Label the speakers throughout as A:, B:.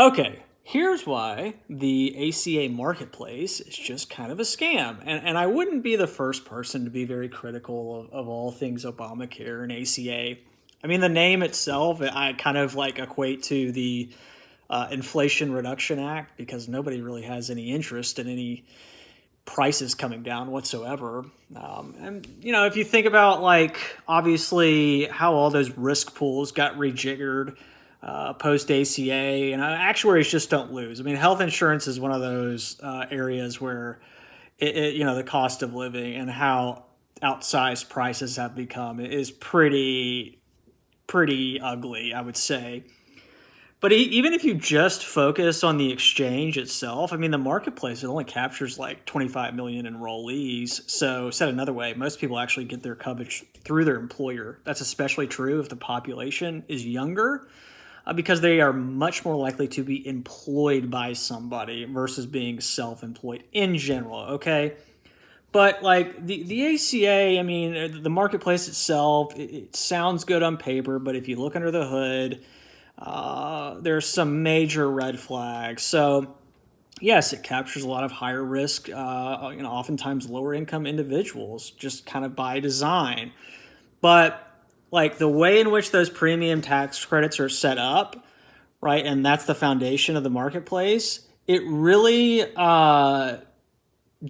A: Okay, here's why the ACA marketplace is just kind of a scam. And I wouldn't be the first person to be very critical of all things Obamacare and ACA. I mean, the name itself, I kind of like equate to the Inflation Reduction Act because nobody really has any interest in any prices coming down whatsoever. And if you think about like obviously how all those risk pools got rejiggered post ACA, and actuaries just don't lose. I mean, health insurance is one of those areas where the cost of living and how outsized prices have become is pretty ugly, I would say. But even if you just focus on the exchange itself, I mean, the marketplace, it only captures like 25 million enrollees. So, said another way, most people actually get their coverage through their employer. That's especially true if the population is younger, because they are much more likely to be employed by somebody versus being self employed in general. Okay. But like the ACA, I mean, the marketplace itself, it sounds good on paper, but if you look under the hood, there's some major red flags. So, yes, it captures a lot of higher risk, oftentimes lower income individuals, just kind of by design. But like the way in which those premium tax credits are set up, right, and that's the foundation of the marketplace, it really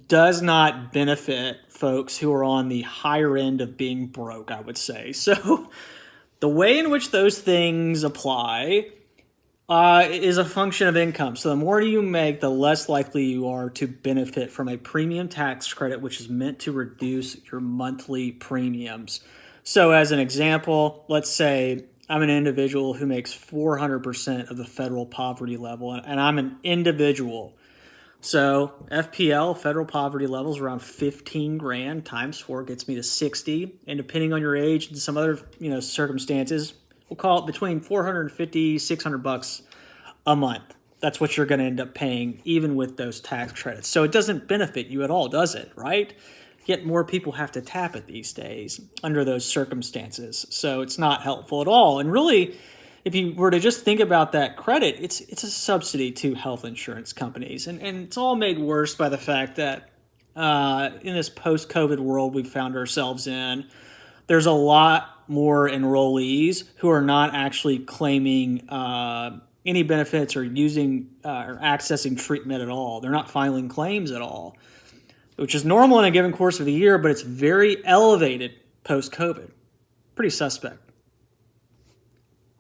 A: does not benefit folks who are on the higher end of being broke, I would say. So, the way in which those things apply is a function of income. So the more you make, the less likely you are to benefit from a premium tax credit, which is meant to reduce your monthly premiums. So as an example, let's say I'm an individual who makes 400% of the federal poverty level, and I'm an individual. So FPL, federal poverty levels, around 15 grand times 4 gets me to 60. And depending on your age and some other, circumstances, we'll call it between 450, 600 bucks a month. That's what you're going to end up paying even with those tax credits. So it doesn't benefit you at all, does it? Right? Yet more people have to tap it these days under those circumstances. So it's not helpful at all. And really, if you were to just think about that credit, it's a subsidy to health insurance companies. And it's all made worse by the fact that in this post-COVID world we found ourselves in, there's a lot more enrollees who are not actually claiming any benefits or using or accessing treatment at all. They're not filing claims at all, which is normal in a given course of the year, but it's very elevated post-COVID. Pretty suspect.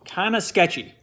A: Kind of sketchy.